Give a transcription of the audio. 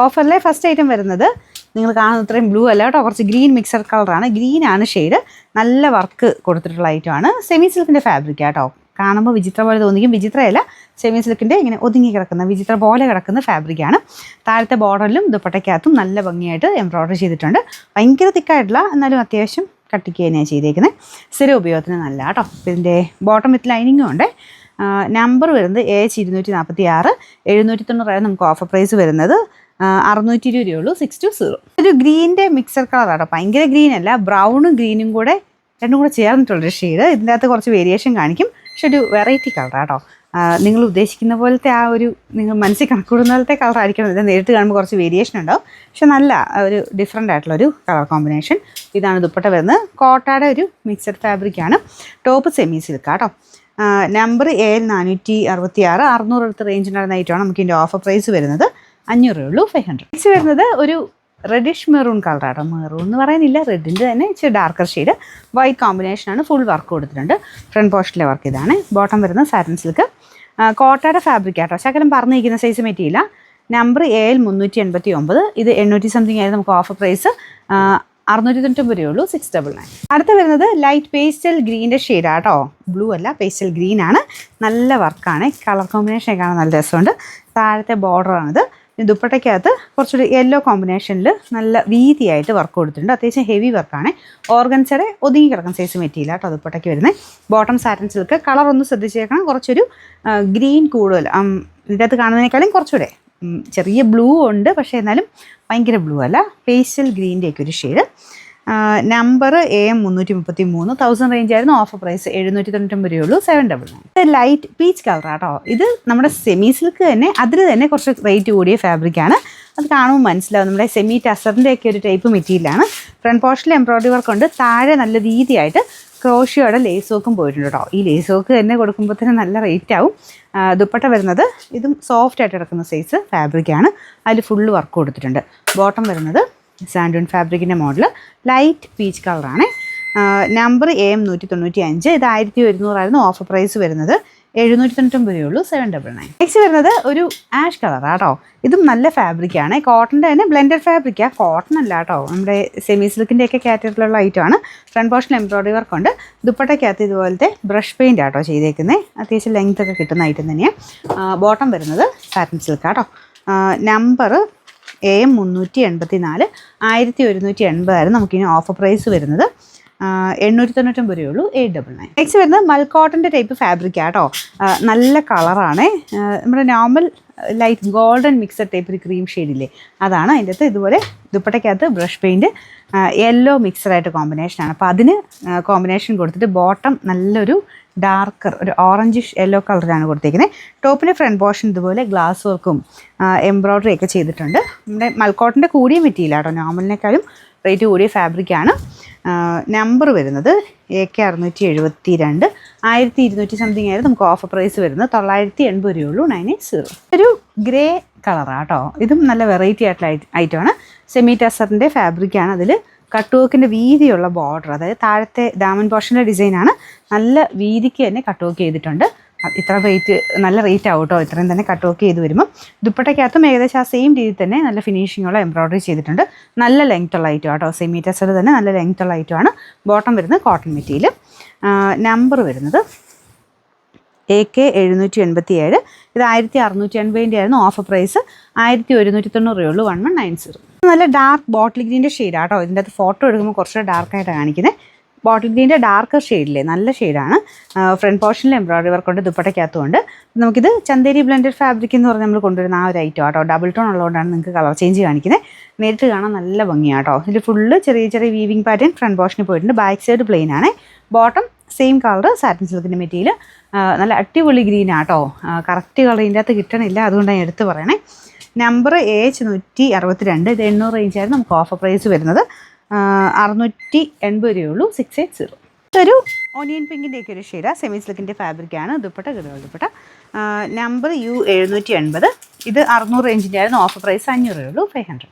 ഓഫറിലെ first item വരുന്നത് നിങ്ങൾ കാണുന്ന ഇത്രയും ബ്ലൂ അല്ല കേട്ടോ, കുറച്ച് ഗ്രീൻ മിക്സർ കളറാണ്. ഗ്രീനാണ് ഷെയ്ഡ്. നല്ല വർക്ക് കൊടുത്തിട്ടുള്ള ഐറ്റമാണ്. സെമി സിൽക്കിൻ്റെ ഫാബ്രിക് കേട്ടോ. കാണുമ്പോൾ വിചിത്ര പോലെ തോന്നിക്കും. വിചിത്രയല്ല, സെമി സിൽക്കിൻ്റെ ഇങ്ങനെ ഒതുങ്ങി കിടക്കുന്ന വിചിത്ര പോലെ കിടക്കുന്ന ഫാബ്രിക്കാണ്. താഴത്തെ ബോർഡറിലും ദുപ്പട്ടയ്ക്കകത്തും നല്ല ഭംഗിയായിട്ട് എംബ്രോയ്ഡറി ചെയ്തിട്ടുണ്ട്. ഭയങ്കര തിക്കായിട്ടില്ല, എന്നാലും അത്യാവശ്യം കട്ടിക്ക് തന്നെയാണ് ചെയ്തേക്കുന്നത്. സ്ഥിര ഉപയോഗത്തിന് നല്ല കേട്ടോ. ഇതിൻ്റെ ബോട്ടം വിത്ത് ലൈനിങ്ങും ഉണ്ട്. നമ്പർ വരുന്നത് AH246. 790 നമുക്ക് ഓഫർ പ്രൈസ് വരുന്നത്. 620 രൂപയുള്ളൂ. 620. ഒരു ഗ്രീനിൻ്റെ മിക്സർ കളറാട്ടോ. ഭയങ്കര ഗ്രീൻ അല്ല, ബ്രൗണും ഗ്രീനും കൂടെ രണ്ടും കൂടെ ചേർന്നിട്ടുള്ളൊരു ഷെയ്ഡ്. ഇതിൻ്റെ അകത്ത് കുറച്ച് വേരിയേഷൻ കാണിക്കും, പക്ഷെ ഒരു വെറൈറ്റി കളറാട്ടോ. നിങ്ങൾ ഉദ്ദേശിക്കുന്ന പോലത്തെ ആ ഒരു നിങ്ങൾ മനസ്സിൽ കണക്കൂടുന്ന പോലത്തെ കളർ ആയിരിക്കണം. ഇത് നേരിട്ട് കാണുമ്പോൾ കുറച്ച് വേരിയേഷൻ ഉണ്ടാവും, പക്ഷെ നല്ല ഒരു ഡിഫറെൻ്റ് ആയിട്ടുള്ളൊരു കളർ കോമ്പിനേഷൻ. ഇതാണ് ദുപ്പട്ട വരുന്നത്. കോട്ടയുടെ ഒരു മിക്സഡ് ഫാബ്രിക്കാണ്. ടോപ്പ് സെമി സിൽക്കാട്ടോ. Number AL466. 600 അടുത്ത് റേഞ്ച് ഉണ്ടായിരുന്ന ഐറ്റമാണ്. നമുക്ക് ഇതിൻ്റെ ഓഫർ പ്രൈസ് വരുന്നത് 500 രൂപയുള്ളൂ. 500. നെക്സ്റ്റ് വരുന്നത് ഒരു റെഡിഷ് മെറൂൺ കളറാട്ടോ. മെറൂൺ എന്ന് പറയുന്നില്ല, റെഡിൻ്റെ തന്നെ ഇച്ചിരി ഡാർക്കർ ഷെയ്ഡ്. വൈറ്റ് കോമ്പിനേഷനാണ്. ഫുൾ വർക്ക് കൊടുത്തിട്ടുണ്ട്. ഫ്രണ്ട് പോർഷനിലെ വർക്ക് ഇതാണ്. ബോട്ടം വരുന്നത് സാറ്റിൻ സിൽക്ക്. കോട്ടയുടെ ഫാബ്രിക് ആട്ടോ. ശകലം പറഞ്ഞിരിക്കുന്ന സൈസ് മെറ്റീരിയല. Number AL389. ഇത് 800 സംതിങ് ആയിരുന്നു. നമുക്ക് ഓഫർ പ്രൈസ് 690 രൂപയുള്ളൂ. 699. അടുത്ത വരുന്നത് ലൈറ്റ് പേസ്റ്റൽ ഗ്രീൻ്റെ ഷെയ്ഡാട്ടോ. ബ്ലൂ അല്ല, പേസ്റ്റൽ ഗ്രീൻ ആണ്. നല്ല വർക്കാണ്. കളർ കോമ്പിനേഷൻ കാണാൻ നല്ല രസമുണ്ട്. താഴത്തെ ബോർഡറാണിത്. ദുപ്പട്ടയ്ക്കകത്ത് കുറച്ചൊരു യെല്ലോ കോമ്പിനേഷനിൽ നല്ല വീതിയായിട്ട് വർക്ക് കൊടുത്തിട്ടുണ്ട്. അത്യാവശ്യം ഹെവി വർക്കാണ്. ഓർഗൻസയുടെ ഒതുങ്ങി കിടക്കുന്ന സൈസ് മെറ്റീരിയൽ കേട്ടോ ദുപ്പട്ടയ്ക്ക് വരുന്നത്. Bottom satin silk. കളർ ഒന്ന് ശ്രദ്ധിച്ചേക്കണം. കുറച്ചൊരു ഗ്രീൻ കൂടുതൽ ഇതിൻ്റെ അകത്ത് കാണുന്നതിനേക്കാളും കുറച്ചുകൂടെ ചെറിയ ബ്ലൂ ഉണ്ട്, പക്ഷേ എന്നാലും ഭയങ്കര ബ്ലൂ അല്ല. പേസ്റ്റൽ ഗ്രീൻ്റെയൊക്കെ ഒരു ഷെയ്ഡ്. Number AM333. 1000 റേഞ്ച് ആയിരുന്നു. ഓഫർ പ്രൈസ് 799 രൂപയുള്ളൂ. 799. ഇത് ലൈറ്റ് പീച്ച് കളറാട്ടോ. ഇത് നമ്മുടെ സെമി സിൽക്ക് തന്നെ, അതിൽ തന്നെ കുറച്ച് റേറ്റ് കൂടിയ ഫാബ്രിക്കാണ്. അത് കാണുമ്പോൾ മനസ്സിലാവും. നമ്മുടെ സെമി ടസറിൻ്റെ ഒക്കെ ഒരു ടൈപ്പ് മെറ്റീരിയലാണ്. ഫ്രണ്ട് പോർഷനിൽ എംബ്രോയ്ഡറി വർക്ക് ഉണ്ട്. താഴെ നല്ല രീതിയായിട്ട് ക്രോഷിയോടെ ലേസ് വർക്കും പോയിട്ടുണ്ട് കേട്ടോ. ഈ ലേസ് വർക്ക് തന്നെ കൊടുക്കുമ്പോൾ തന്നെ നല്ല റേറ്റ് ആവും. ദുപ്പട്ട വരുന്നത് ഇതും സോഫ്റ്റ് ആയിട്ട് കിടക്കുന്ന സൈസ് ഫാബ്രിക്കാണ്. അതിൽ ഫുള്ള് വർക്ക് കൊടുത്തിട്ടുണ്ട്. ബോട്ടം വരുന്നത് സാൻഡൂൺ ഫാബ്രിക്കിൻ്റെ മോഡൽ. ലൈറ്റ് പീച്ച് കളറാണ്. Number AM195. ഇത് 1100 ആയിരുന്നു. ഓഫർ പ്രൈസ് വരുന്നത് 799 രൂപയുള്ളൂ. 799. നെക്സ്റ്റ് വരുന്നത് ഒരു ആഷ് കളറാട്ടോ. ഇതും നല്ല ഫാബ്രിക്കാണ്. കോട്ടൻ്റെ തന്നെ ബ്ലെൻഡഡ് ഫാബ്രിക്കാണ്. കോട്ടൺ അല്ല കേട്ടോ. നമ്മുടെ സെമി സിൽക്കിൻ്റെ ഒക്കെ കാറ്റഗറിയിലുള്ള ഐറ്റമാണ്. ഫ്രണ്ട് പോർഷനിൽ എംബ്രോയ്ഡറി വർക്ക് ഉണ്ട്. ദുപ്പട്ടയ്ക്കകത്ത് ഇതുപോലത്തെ ബ്രഷ് പെയിൻ്റ് ആട്ടോ ചെയ്തേക്കുന്നത്. അത്യാവശ്യം ലെങ്ത് ഒക്കെ കിട്ടുന്ന ഐറ്റം തന്നെയാണ്. ബോട്ടം വരുന്നത് സാറ്റിൻ സിൽക്കാട്ടോ. Number AM384. 1180 ആയിരുന്നു. നമുക്കിനി ഓഫർ പ്രൈസ് വരുന്നത് 899 രൂപയുള്ളൂ. 899. നെക്സ്റ്റ് വരുന്നത് മൽക്കോട്ടൻ്റെ ടൈപ്പ് ഫാബ്രിക്കാട്ടോ. നല്ല കളറാണ്. നമ്മുടെ normal light golden mixed type ഒരു ക്രീം ഷെയ്ഡില്ലേ, അതാണ്. അതിൻ്റെ അകത്ത് ഇതുപോലെ ദുപ്പട്ടയ്ക്കകത്ത് ബ്രഷ് പെയിൻറ്റ് യെല്ലോ മിക്സഡായിട്ട് കോമ്പിനേഷനാണ്. അപ്പോൾ അതിന് കോമ്പിനേഷൻ കൊടുത്തിട്ട് ബോട്ടം നല്ലൊരു ഡാർക്കർ ഒരു ഓറഞ്ചിഷ് യെല്ലോ കളറിലാണ് കൊടുത്തേക്കുന്നത്. ടോപ്പിൻ്റെ ഫ്രണ്ട് പോർഷൻ ഇതുപോലെ ഗ്ലാസ് വർക്കും എംബ്രോയ്ഡറി ഒക്കെ ചെയ്തിട്ടുണ്ട്. നമ്മുടെ മൽക്കോട്ടൻ്റെ കൂടിയ മെറ്റീരിയൽ ആട്ടോ. നോർമലിനേക്കാളും റേറ്റ് കൂടിയ ഫാബ്രിക്കാണ്. നമ്പർ വരുന്നത് AK672. 1200 സംതിങ് ആയിരുന്നു. നമുക്ക് ഓഫർ പ്രൈസ് വരുന്നത് 980 രൂപയുള്ളൂ. 980. ഒരു ഗ്രേ കളറാട്ടോ. ഇതും നല്ല വെറൈറ്റി ആയിട്ടുള്ള ഐറ്റമാണ്. സെമി ടസറിൻ്റെ ഫാബ്രിക്കാണ്. അതിൽ കട്ട് വർക്കിൻ്റെ വീതിയുള്ള ബോർഡർ, അതായത് താഴത്തെ ദാമൻ പോർഷൻ്റെ ഡിസൈനാണ്. നല്ല വീതിക്ക് തന്നെ കട്ട് വർക്ക് ചെയ്തിട്ടുണ്ട്. ഇത്ര റേറ്റ് നല്ല റേറ്റ് ആവും കേട്ടോ. ഇത്രയും തന്നെ കട്ട് വർക്ക് ചെയ്ത് വരുമ്പോൾ ദുപ്പട്ടയ്ക്കകത്തും ഏകദേശം ആ സെയിം രീതിയിൽ തന്നെ നല്ല ഫിനിഷിങ്ങുള്ള എംബ്രോയ്ഡറി ചെയ്തിട്ടുണ്ട്. നല്ല ലെങ്ത് ഉള്ള ഐറ്റം കേട്ടോ. സെമി ടസർ തന്നെ നല്ല ലെങ്ത് ഉള്ള ഐറ്റമാണ്. ബോട്ടം വരുന്നത് കോട്ടൺ മെറ്റീരിയൽ. നമ്പർ വരുന്നത് AK787. ഇത് 1680 ആയിരുന്നു. ഓഫർ പ്രൈസ് 1190 രൂപയുള്ളൂ. 1190. നല്ല ഡാർക്ക് ബോട്ടിൽ ഗ്രീൻ്റെ ഷെയ്ഡാട്ടോ. ഇതിൻ്റെ അകത്ത് ഫോട്ടോ എടുക്കുമ്പോൾ കുറച്ചുകൂടെ ഡാർക്കായിട്ടാണ് കാണിക്കുന്നത്. ബോട്ടിൽ ഗ്രീൻ്റെ ഡാർക്കർ ഷെയ്ഡില്ലേ, നല്ല ഷെയ്ഡാണ്. ഫ്രണ്ട് പോർഷനിൽ എംബ്രോയ്ഡറി വർക്ക് ഉണ്ട്. ദുപ്പട്ടയ്ക്കകത്തുണ്ട്. നമുക്കിത് ചന്ദേരി ബ്ലെൻഡഡ് ഫാബ്രിക് എന്ന് പറഞ്ഞാൽ നമ്മൾ കൊണ്ടുവരുന്ന ആ ഒരു ഐറ്റം ആട്ടോ. ഡബിൾ ടോൺ ഉള്ളതുകൊണ്ടാണ് നിങ്ങൾക്ക് കളർ ചേഞ്ച് കാണിക്കുന്നത്. നേരിട്ട് കാണാൻ നല്ല ഭംഗിയാട്ടോ. ഇതിൽ ഫുള്ള് ചെറിയ ചെറിയ വീവിങ് പാറ്റേൺ ഫ്രണ്ട് പോർഷനിൽ പോയിട്ടുണ്ട്. ബാക്ക് സൈഡ് പ്ലെയിൻ ആണ്. ബോട്ടം സെയിം കളർ സാറ്റിൻ സിൽക്കിൻ്റെ മെറ്റീരിയൽ. നല്ല അടിപൊളി ഗ്രീൻ ആട്ടോ. കറക്റ്റ് കളർ ഇതിൻ്റെ അകത്ത് കിട്ടണില്ല, അതുകൊണ്ടാണ് ഞാൻ എടുത്ത് പറയണേ. Number AH162. ഇത് 800 റേഞ്ച് ആയിരുന്നു. നമുക്ക് ഓഫർ പ്രൈസ് വരുന്നത് 680 രൂപയുള്ളൂ. 680. ഇതൊരു ഓണിയൻ പിങ്കിൻ്റെ ഒക്കെ ഒരു ഷെയ്ഡാണ്. സെമി സിൽക്കിൻ്റെ ഫാബ്രിക്കാണ്. ദുപ്പട്ട ഗിഡോൾ ദുപ്പട്ട. Number U780. ഇത് 600 റേഞ്ചിൻ്റെ ആയിരുന്നു. ഓഫർ പ്രൈസ് 500 രൂപയുള്ളൂ. 500.